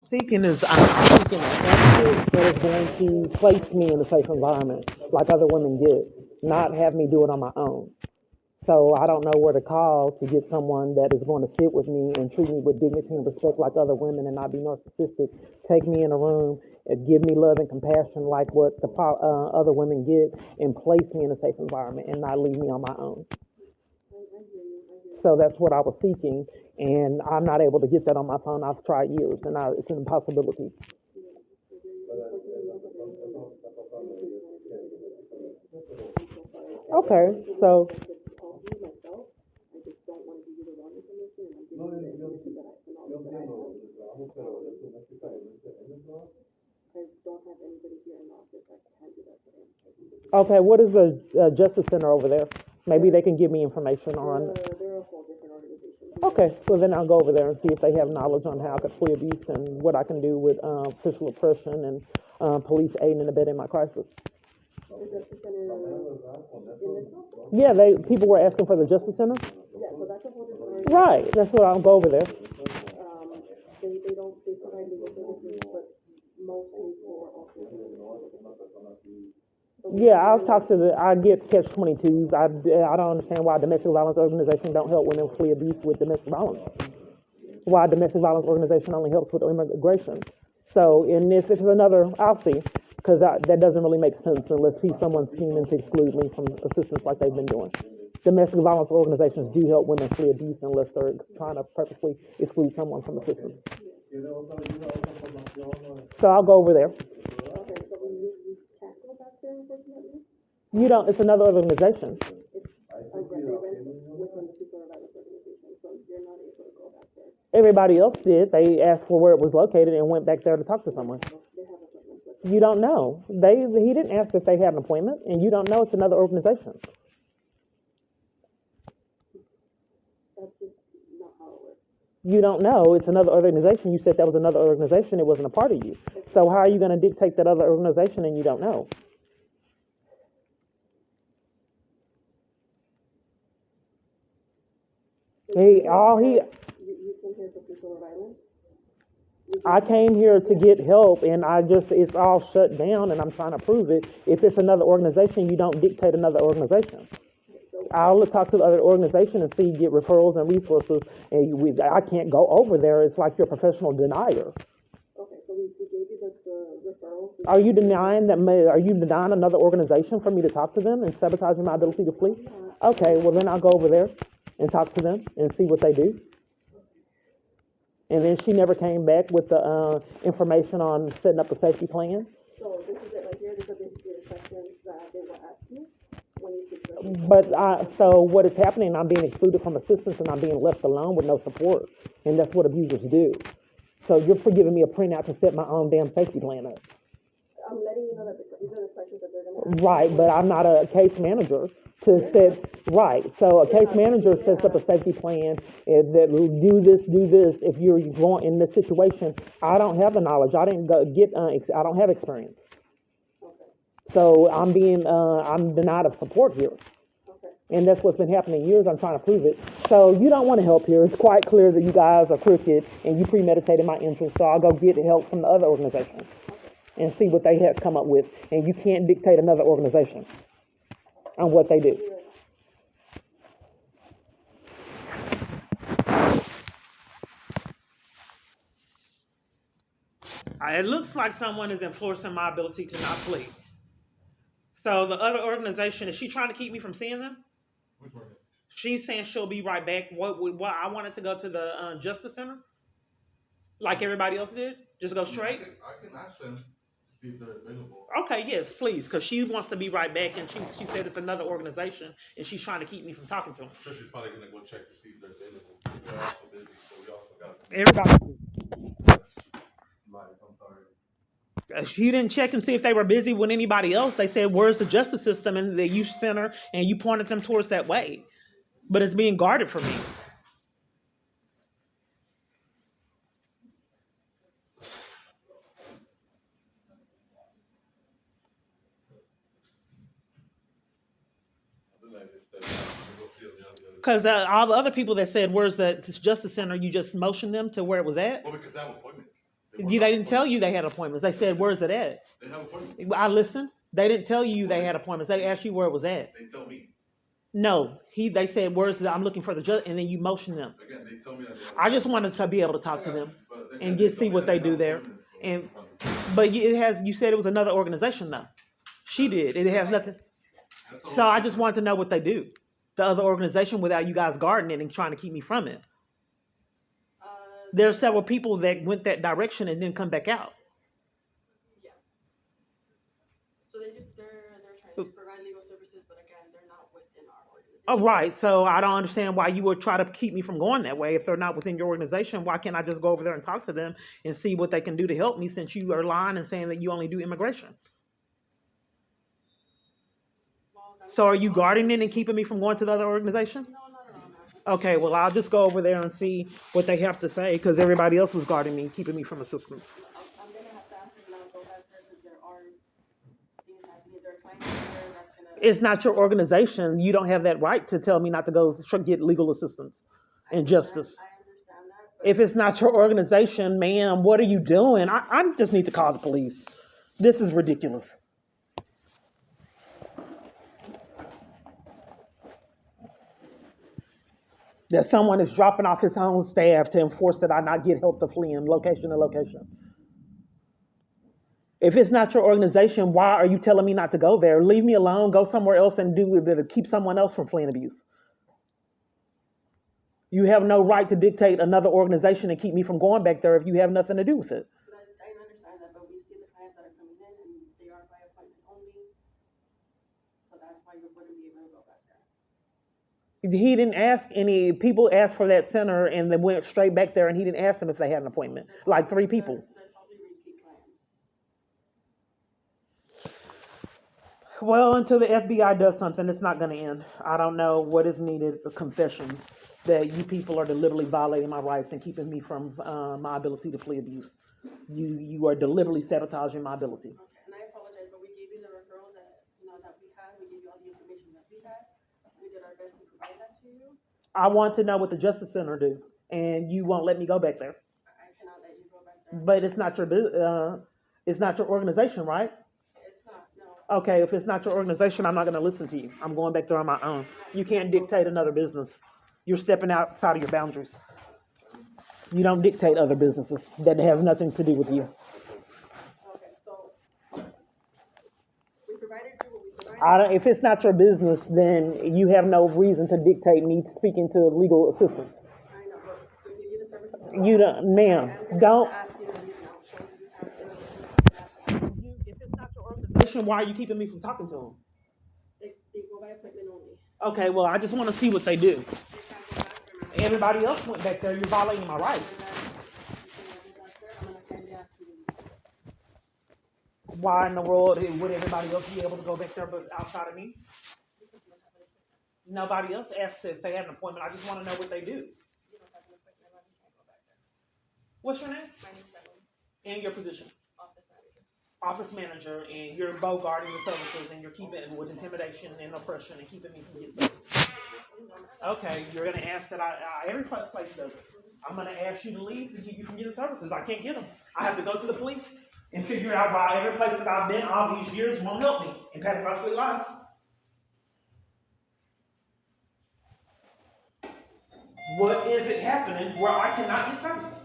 Seeking is I'm seeking an advocate that is going to place me in a safe environment like other women get, not have me do it on my own. So I don't know where to call to get someone that is going to sit with me and treat me with dignity and respect like other women and not be narcissistic, take me in a room, and give me love and compassion like what the other women get, and place me in a safe environment and not leave me on my own. So that's what I was seeking, and I'm not able to get that on my phone. I've tried years, and it's an impossibility. Okay, so okay, what is the Justice Center over there? Maybe they can give me information on. Okay, well then I'll go over there and see if they have knowledge on how I could flee abuse and what I can do with official oppression and police aiding and abetting my crisis. Yeah, people were asking for the Justice Center. Right, that's what I'll go over there. Yeah, I'll talk to I get catch-22s. I don't understand why domestic violence organizations don't help women flee abuse with domestic violence. Why domestic violence organization only helps with immigration. So in this is another, I'll see, because that doesn't really make sense unless someone's scheming to exclude me from assistance like they've been doing. Domestic violence organizations do help women flee abuse unless they're trying to purposely exclude someone from assistance. So I'll go over there. You don't, it's another organization. Everybody else did. They asked for where it was located and went back there to talk to someone. You don't know. He didn't ask if they had an appointment, and you don't know it's another organization. You don't know it's another organization. You said that was another organization. It wasn't a part of you. So how are you going to dictate that other organization and you don't know? I came here to get help, and it's all shut down, and I'm trying to prove it. If it's another organization, you don't dictate another organization. I'll talk to the other organization and see, get referrals and resources, and I can't go over there. It's like you're a professional denier. Okay, so we gave you the referrals. Are you denying another organization for me to talk to them and sabotaging my ability to flee? Yeah. Okay, well then I'll go over there and talk to them and see what they do. And then she never came back with the information on setting up a safety plan. So this is it right here. This is the questions that they were asking. So what is happening, I'm being excluded from assistance and I'm being left alone with no support. And that's what abusers do. So you're giving me a printout to set my own damn safety plan up. I'm letting you know that these are the questions that they're going to ask. Right, but I'm not a case manager to set, right. So a case manager sets up a safety plan that will do this. If you're going in this situation, I don't have the knowledge. I didn't I don't have experience. So I'm denied of support here. Okay. And that's what's been happening years. I'm trying to prove it. So you don't want to help here. It's quite clear that you guys are crooked and you premeditated my interest. So I'll go get help from the other organization and see what they have come up with. And you can't dictate another organization on what they do. It looks like someone is enforcing my ability to not flee. So the other organization, is she trying to keep me from seeing them? Which one? She's saying she'll be right back. What I wanted to go to the Justice Center, like everybody else did. Just go straight. I can ask them to see if they're available. Okay, yes, please, because she wants to be right back, and she said it's another organization, and she's trying to keep me from talking to them. I'm sure she's probably gonna go check to see if they're available. They're also busy, so we also got everybody. I'm sorry. She didn't check and see if they were busy with anybody else. They said, where's the justice system and the youth center? And you pointed them towards that way. But it's being guarded for me. Because all the other people that said, where's the justice center, you just motioned them to where it was at? Well, because I have appointments. They didn't tell you they had appointments. They said, where's it at? They have appointments. I listened. They didn't tell you they had appointments. They asked you where it was at. They tell me. No, they said, where's the, I'm looking for the judge, and then you motion them. Again, they tell me that I just wanted to be able to talk to them and see what they do there. And but you said it was another organization though. She did. It has nothing. So I just wanted to know what they do. The other organization without you guys guarding it and trying to keep me from it. There are several people that went that direction and didn't come back out. Yeah. So they're trying to provide legal services, but again, they're not within our organization. Oh, right. So I don't understand why you would try to keep me from going that way. If they're not within your organization, why can't I just go over there and talk to them and see what they can do to help me, since you are lying and saying that you only do immigration? So are you guarding it and keeping me from going to the other organization? No, not at all, ma'am. Okay, well, I'll just go over there and see what they have to say, because everybody else was guarding me, keeping me from assistance. I'm going to have to ask you now to go back there because there are things happening. There are clients there that's going to... It's not your organization. You don't have that right to tell me not to go get legal assistance and justice. I understand that. But If it's not your organization, ma'am, what are you doing? I just need to call the police. This is ridiculous. That someone is dropping off his own staff to enforce that I not get help to flee in location to location. If it's not your organization, why are you telling me not to go there? Leave me alone, go somewhere else and do it to keep someone else from fleeing abuse. You have no right to dictate another organization and keep me from going back there if you have nothing to do with it. I understand that, but we see the clients that are coming in and they are by appointment only. So that's why you wouldn't be able to go back there. He didn't ask any people asked for that center and then went straight back there, and he didn't ask them if they had an appointment. Like 3 people. They're probably repeat clients. Well, until the FBI does something, it's not going to end. I don't know what is needed. Confessions that you people are deliberately violating my rights and keeping me from my ability to flee abuse. You are deliberately sabotaging my ability. Okay, and I apologize, but we gave you the referral that that we had. We gave you all the information that we had. We did our best to provide that to you. I want to know what the Justice Center do, and you won't let me go back there. I cannot let you go back there. But it's not your organization, right? It's not, no. Okay, if it's not your organization, I'm not going to listen to you. I'm going back there on my own. You can't dictate another business. You're stepping outside of your boundaries. You don't dictate other businesses. That has nothing to do with you. Okay, so we provided you what we provided. If it's not your business, then you have no reason to dictate me speaking to legal assistance. I know, but we give you the services. You don't, ma'am, don't. Ask you to leave now, so you have to. If it's not your organization, why are you keeping me from talking to them? They go by appointment only. Okay, well, I just want to see what they do. They can't go back there. Everybody else went back there. You're violating my rights. I'm gonna kindly ask you to leave. Why in the world would everybody else be able to go back there but outside of me? Nobody else asked if they had an appointment. I just want to know what they do. You don't have an appointment. I just can't go back there. What's your name? My name's Emily, And your position? office manager. Office manager, and you're both guarding the services, and you're keeping it with intimidation and oppression and keeping me from getting services. Okay, you're going to ask that every place does it. I'm going to ask you to leave to keep you from getting services. I can't get them. I have to go to the police and figure out why every place that I've been all these years won't help me and pass my sweet lives. What is it happening where I cannot get services?